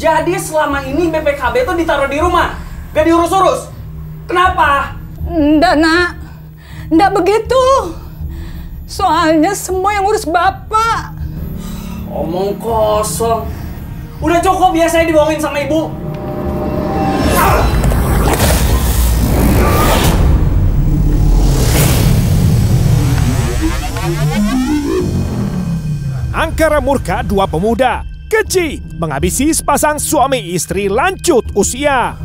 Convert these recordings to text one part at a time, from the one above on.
Jadi selama ini BPKB tuh ditaruh di rumah, gak diurus-urus. Kenapa? Nggak, Nak. Nggak begitu. Soalnya semua yang urus Bapak. Omong kosong. Udah cukup ya saya dibohongin sama ibu. Angkara murka dua pemuda keji menghabisi sepasang suami istri lanjut usia.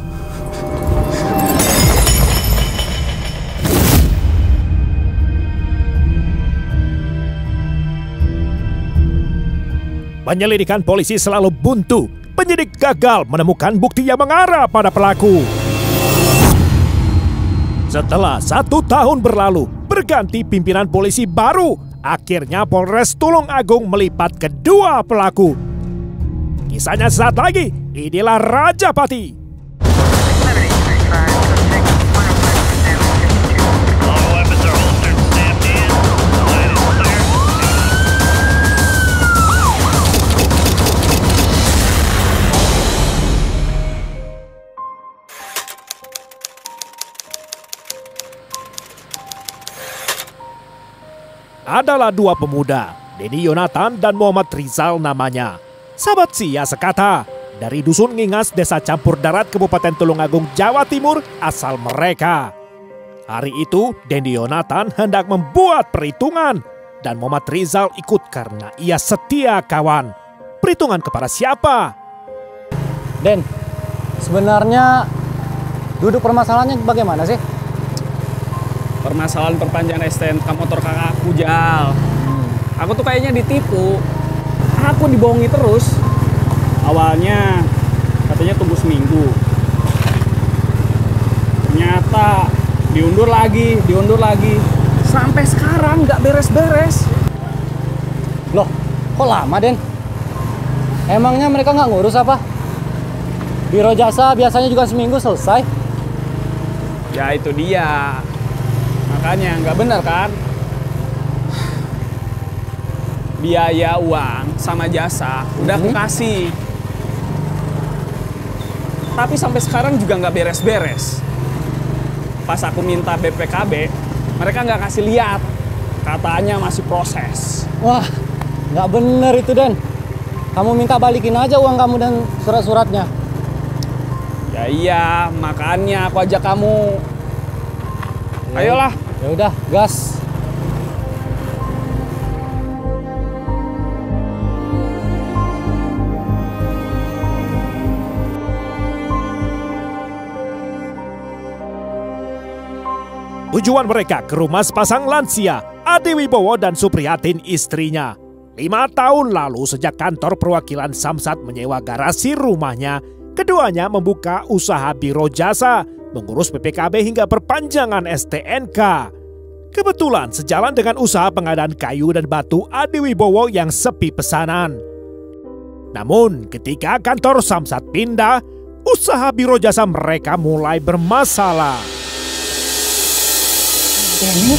Penyelidikan polisi selalu buntu. Penyidik gagal menemukan bukti yang mengarah pada pelaku. Setelah 1 tahun berlalu, berganti pimpinan polisi baru. Akhirnya Polres Tulungagung melipat kedua pelaku. Kisahnya saat lagi, inilah Rajapati. Adalah dua pemuda, Denny Yonatan dan Muhammad Rizal namanya. Sahabat sia sekata, dari Dusun Ngingas, Desa Campur Darat, Kabupaten Tulungagung, Jawa Timur, asal mereka. Hari itu, Denny Yonatan hendak membuat perhitungan, dan Muhammad Rizal ikut karena ia setia kawan. Perhitungan kepada siapa? Den, sebenarnya duduk permasalahannya bagaimana sih? Permasalahan perpanjangan STNK motor kakak aku, Jal. Aku tuh kayaknya ditipu. Aku dibohongi terus. Awalnya katanya tunggu seminggu. Ternyata diundur lagi. Sampai sekarang nggak beres-beres. Loh, kok lama, Den? Emangnya mereka nggak ngurus apa? Biro jasa biasanya juga seminggu selesai. Ya itu dia. Makanya nggak benar kan? Biaya uang sama jasa udah aku kasih. Tapi sampai sekarang juga nggak beres-beres. Pas aku minta BPKB, mereka nggak kasih lihat. Katanya masih proses. Wah, nggak bener itu, Den. Kamu minta balikin aja uang kamu dan surat-suratnya. Ya iya, makanya aku ajak kamu. Ayolah. Ya udah, gas. Tujuan mereka ke rumah sepasang lansia, Ade Wibowo dan Supriyatin istrinya. 5 tahun lalu sejak kantor perwakilan Samsat menyewa garasi rumahnya, keduanya membuka usaha biro jasa, mengurus PPKB hingga perpanjangan STNK. Kebetulan sejalan dengan usaha pengadaan kayu dan batu Ade Wibowo yang sepi pesanan. Namun ketika kantor Samsat pindah, usaha biro jasa mereka mulai bermasalah. Denny?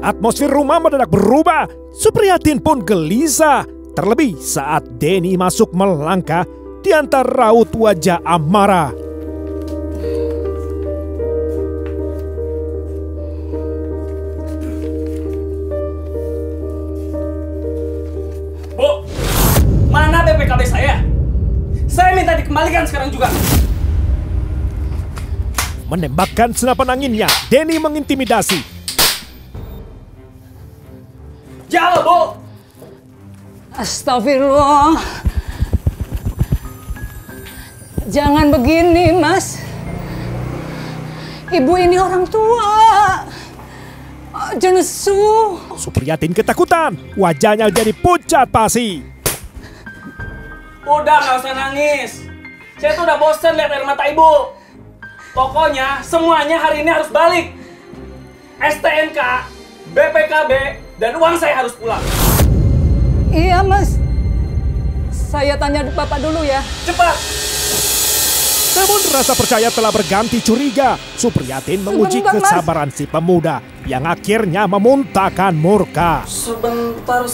Atmosfer rumah mendadak berubah. Supriyatin pun gelisah. Terlebih saat Denny masuk melangkah di antara raut wajah amarah. Bu, mana BPKB saya? Saya minta dikembalikan sekarang juga. Menembakkan senapan anginnya, Denny mengintimidasi. Jauh, Bu. Astagfirullah. Jangan begini, Mas. Ibu ini orang tua. Jenesu. Supriyatin ketakutan, wajahnya jadi pucat pasi. Udah, nggak usah nangis. Saya tuh udah bosen lihat air mata ibu. Pokoknya semuanya hari ini harus balik. STNK, BPKB, dan uang saya harus pulang. Iya, Mas. Saya tanya Bapak dulu ya. Cepat! Namun rasa percaya telah berganti curiga. Supriyatin menguji Sebentar, Mas. kesabaran si pemuda yang akhirnya memuntahkan murka. Sebentar.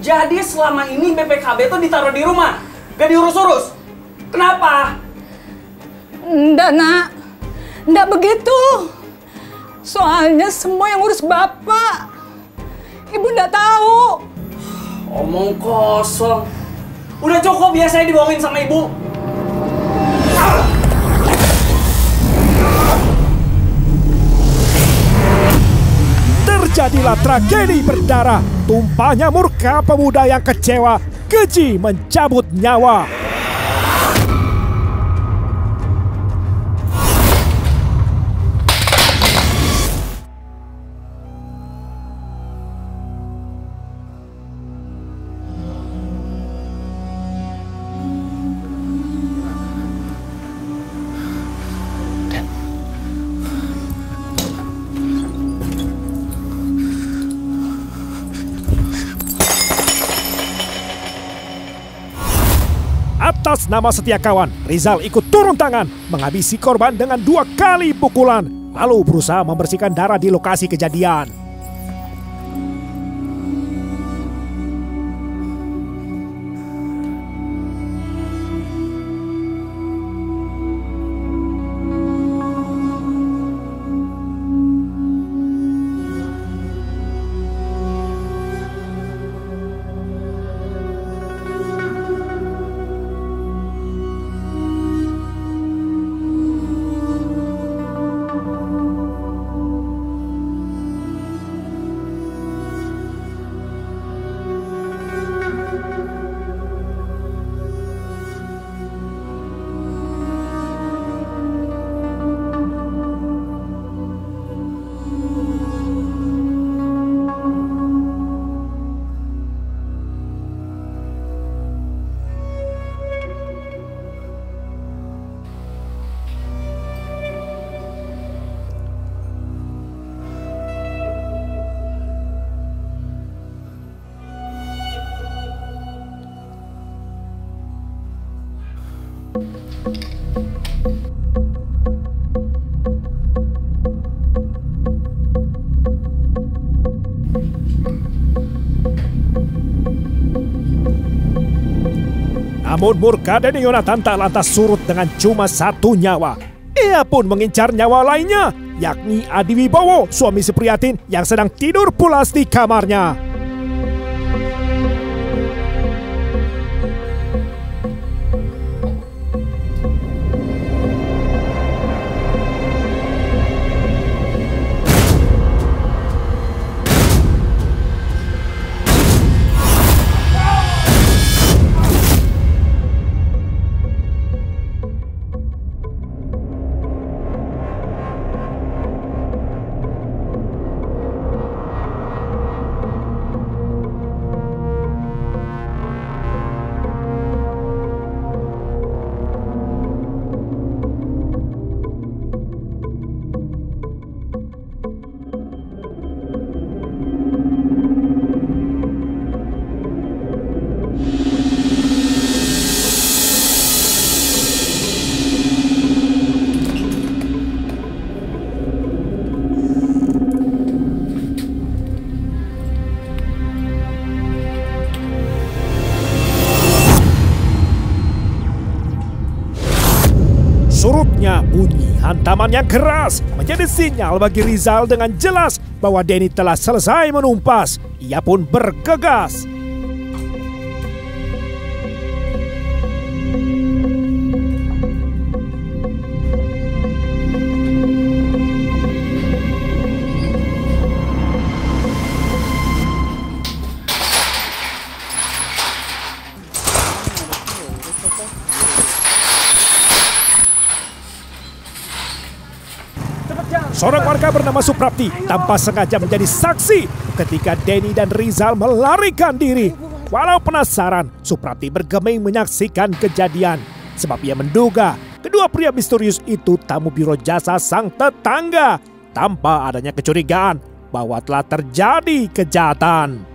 Jadi selama ini BPKB tuh ditaruh di rumah, gak diurus-urus. Kenapa? Enggak, Nak. Enggak begitu. Soalnya semua yang ngurus Bapak. Ibu enggak tahu. Omong kosong. Udah cukup ya saya dibohongin sama ibu. Terjadilah tragedi berdarah. Tumpahnya murka pemuda yang kecewa, keji mencabut nyawa. Atas nama setia kawan, Rizal ikut turun tangan, menghabisi korban dengan 2 kali pukulan, lalu berusaha membersihkan darah di lokasi kejadian. Namun murka Denny Yonatan tak lantas surut dengan cuma 1 nyawa. Ia pun mengincar nyawa lainnya, yakni Adi Wibowo, suami Supriyatin yang sedang tidur pulas di kamarnya. Surutnya bunyi hantaman yang keras menjadi sinyal bagi Rizal dengan jelas bahwa Denny telah selesai menumpas. Ia pun bergegas. Seorang warga bernama Suprapti tanpa sengaja menjadi saksi ketika Denny dan Rizal melarikan diri. Walau penasaran, Suprapti bergeming menyaksikan kejadian sebab ia menduga kedua pria misterius itu tamu biro jasa sang tetangga tanpa adanya kecurigaan bahwa telah terjadi kejahatan.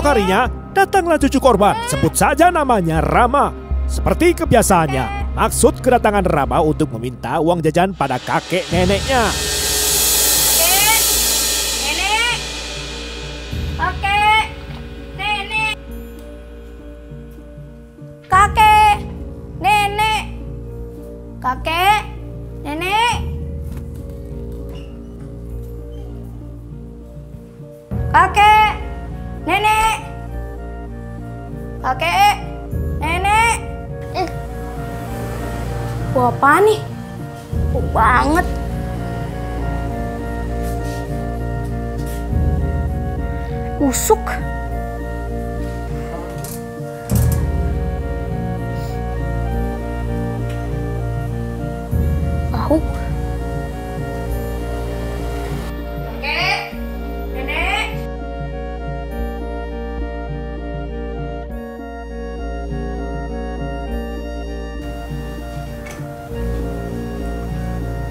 Esok harinya, datanglah cucu korban, sebut saja namanya Rama. Seperti kebiasaannya, maksud kedatangan Rama untuk meminta uang jajan pada kakek neneknya. Nenek, kakek, nenek, kakek, nenek, kakek, nenek, kakek, nenek, kakek, nenek. Wah, apa nih? Bau banget. Busuk. Bau. Kakek, nenek.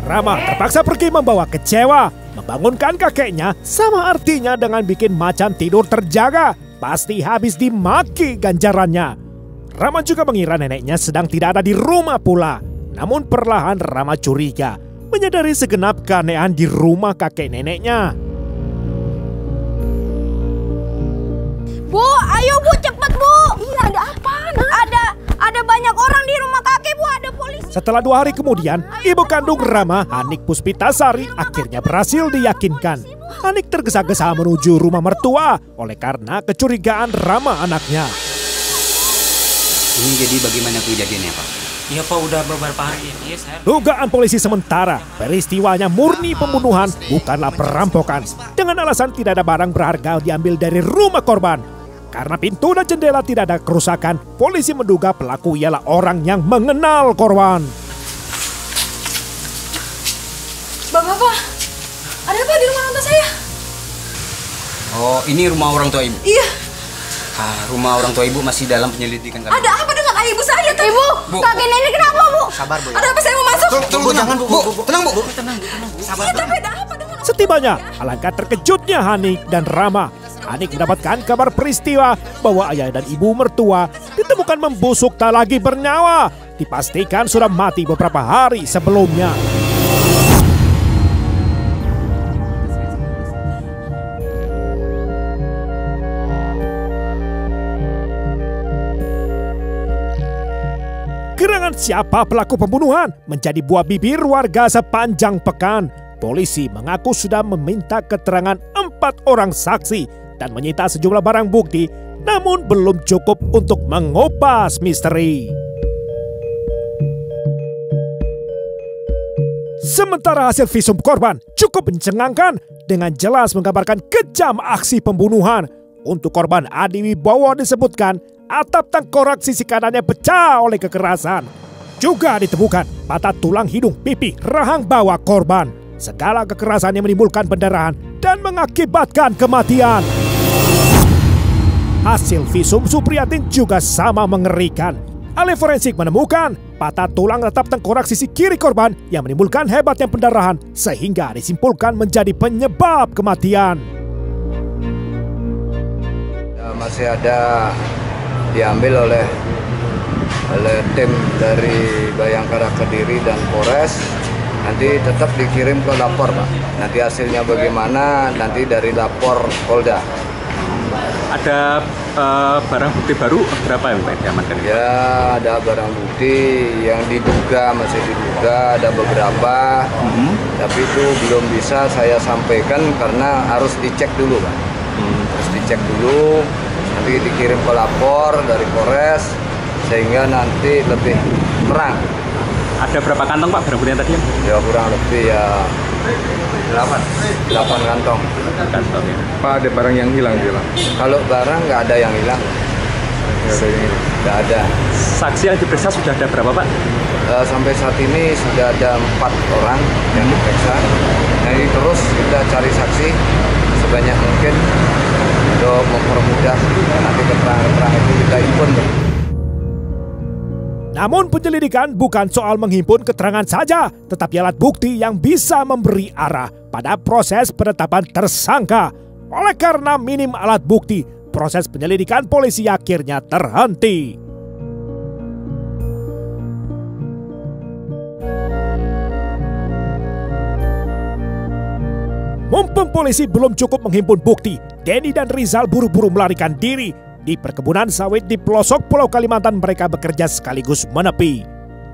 Rama terpaksa pergi membawa kecewa. Membangunkan kakeknya sama artinya dengan bikin macan tidur terjaga. Pasti habis dimaki ganjarannya. Rama juga mengira neneknya sedang tidak ada di rumah pula. Namun perlahan Rama curiga, menyadari segenap keanehan di rumah kakek neneknya. Bu, ayo Bu, cepet Bu. Iya, ada apa? Ada banyak orang di rumah kakek Bu, ada polisi. Setelah 2 hari kemudian, ibu kandung Rama, Hanik Puspitasari, akhirnya berhasil diyakinkan. Hanik tergesa-gesa menuju rumah mertua oleh karena kecurigaan Rama anaknya. Ini jadi bagaimana kejadiannya, Pak? Iya Pak, udah beberapa hari ini saya... Dugaan polisi sementara, peristiwanya murni pembunuhan, bukanlah perampokan. Dengan alasan tidak ada barang berharga diambil dari rumah korban. Karena pintu dan jendela tidak ada kerusakan, polisi menduga pelaku ialah orang yang mengenal korban. Bapak, ada apa di rumah tante saya? Oh, ini rumah orang tua Ibu? Iya. Rumah orang tua Ibu masih dalam penyelidikan kami. Ada apa dengan ayah ibu saya, Tante? Ibu, Bu. kakek nenek kenapa Bu? Sabar, Bu. Ada apa saya mau masuk? Tunggu, jangan, Bu. Tenang, Bu. Sabar, Iya, tapi ada apa dengan... Setibanya, alangkah terkejutnya Hanik dan Rama. Hanik mendapatkan kabar peristiwa bahwa ayah dan ibu mertua ditemukan membusuk tak lagi bernyawa. Dipastikan sudah mati beberapa hari sebelumnya. Gerangan siapa pelaku pembunuhan menjadi buah bibir warga sepanjang pekan. Polisi mengaku sudah meminta keterangan 4 orang saksi dan menyita sejumlah barang bukti, namun belum cukup untuk mengupas misteri. Sementara hasil visum korban cukup mencengangkan, dengan jelas menggambarkan kejam aksi pembunuhan. Untuk korban Adi Wibowo disebutkan atap tengkorak sisi kanannya pecah oleh kekerasan. Juga ditemukan patah tulang hidung, pipi, rahang bawah korban. Segala kekerasan yang menimbulkan pendarahan dan mengakibatkan kematian. Hasil visum Supriyatin juga sama mengerikan. Ahli forensik menemukan patah tulang atap tengkorak sisi kiri korban yang menimbulkan hebatnya pendarahan sehingga disimpulkan menjadi penyebab kematian. Masih ada diambil oleh tim dari Bayangkara Kediri dan Polres. Nanti tetap dikirim ke lapor, Pak. Nanti hasilnya bagaimana, nanti dari lapor Polda. Ada barang bukti baru berapa yang Pak diamankan? Ya, ada barang bukti yang diduga, masih diduga, ada beberapa. Tapi itu belum bisa saya sampaikan karena harus dicek dulu, Pak. Harus dicek dulu, nanti dikirim ke lapor dari Polres, sehingga nanti lebih terang. Ada berapa kantong Pak barang bukti yang tadi? Ya kurang lebih ya 8 kantong. Kantong ya. Pak, ada barang yang hilang? Kalau barang nggak ada yang hilang. Nggak ada. Saksi yang diperiksa sudah ada berapa Pak? Sampai saat ini sudah ada 4 orang yang diperiksa. Jadi terus kita cari saksi sebanyak mungkin untuk mempermudah nanti keterangan-keterangan itu kita himpun. Namun penyelidikan bukan soal menghimpun keterangan saja, tetapi alat bukti yang bisa memberi arah pada proses penetapan tersangka. Oleh karena minim alat bukti, proses penyelidikan polisi akhirnya terhenti. Mumpung polisi belum cukup menghimpun bukti, Denny dan Rizal buru-buru melarikan diri. Di perkebunan sawit di pelosok Pulau Kalimantan mereka bekerja sekaligus menepi.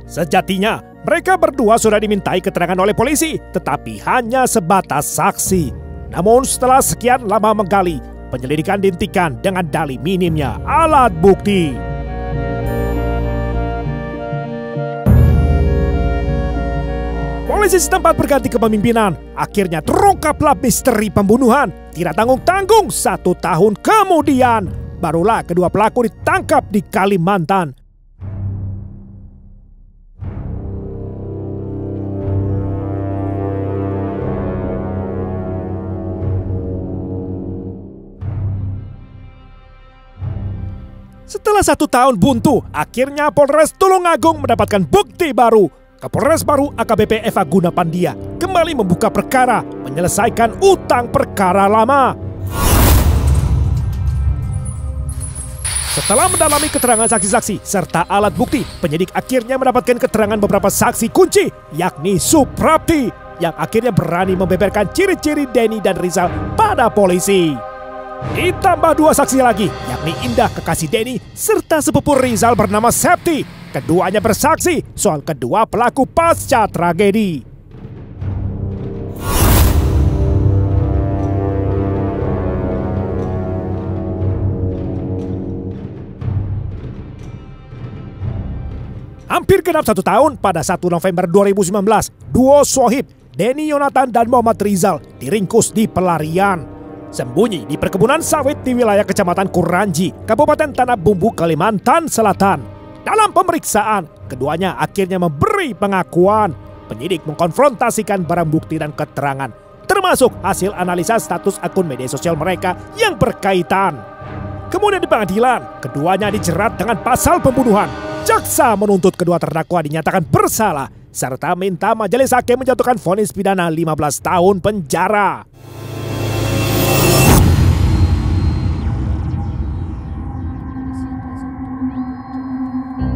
Sejatinya, mereka berdua sudah dimintai keterangan oleh polisi, tetapi hanya sebatas saksi. Namun setelah sekian lama menggali, penyelidikan dihentikan dengan dalih minimnya alat bukti. Polisi setempat berganti kepemimpinan. Akhirnya terungkaplah misteri pembunuhan. Tidak tanggung-tanggung 1 tahun kemudian, barulah kedua pelaku ditangkap di Kalimantan. Setelah 1 tahun buntu, akhirnya Polres Tulungagung mendapatkan bukti baru. Kapolres baru AKBP Eva Gunapandia kembali membuka perkara, menyelesaikan utang perkara lama. Setelah mendalami keterangan saksi-saksi serta alat bukti, penyidik akhirnya mendapatkan keterangan beberapa saksi kunci, yakni Suprapti, yang akhirnya berani membeberkan ciri-ciri Denny dan Rizal pada polisi. Ditambah 2 saksi lagi, yakni Indah kekasih Denny serta sepupu Rizal bernama Septi. Keduanya bersaksi soal kedua pelaku pasca tragedi. Hampir genap 1 tahun pada 1 November 2019, duo Sohib, Denny Yonatan dan Muhammad Rizal diringkus di pelarian. Sembunyi di perkebunan sawit di wilayah Kecamatan Kuranji, Kabupaten Tanah Bumbu, Kalimantan Selatan. Dalam pemeriksaan, keduanya akhirnya memberi pengakuan. Penyidik mengkonfrontasikan barang bukti dan keterangan, termasuk hasil analisa status akun media sosial mereka yang berkaitan. Kemudian di pengadilan, keduanya dijerat dengan pasal pembunuhan. Jaksa menuntut kedua terdakwa dinyatakan bersalah, serta minta majelis hakim menjatuhkan vonis pidana 15 tahun penjara.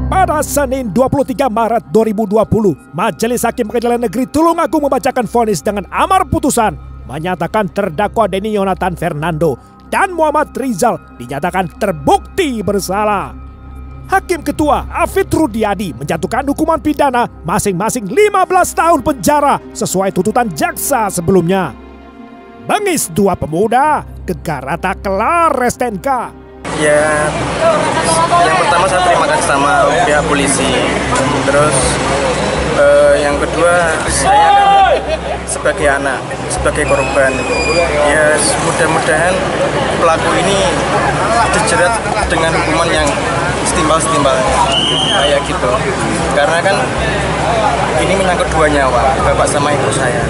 Pada Senin 23 Maret 2020, Majelis Hakim Pengadilan Negeri Tulungagung membacakan vonis dengan amar putusan, menyatakan terdakwa Denny Yonatan Fernando dan Muhammad Rizal dinyatakan terbukti bersalah. Hakim Ketua Afid Rudiadi menjatuhkan hukuman pidana masing-masing 15 tahun penjara sesuai tuntutan jaksa sebelumnya. Bengis dua pemuda, gegara tak kelar STNK. Ya, yang pertama saya terima kasih sama pihak polisi. Terus yang kedua saya kan sebagai anak, sebagai korban. Ya mudah-mudahan pelaku ini dijerat dengan hukuman yang setimpal-setimpalnya, kayak gitu. Karena kan ini menyangkut 2 nyawa, bapak sama ibu saya.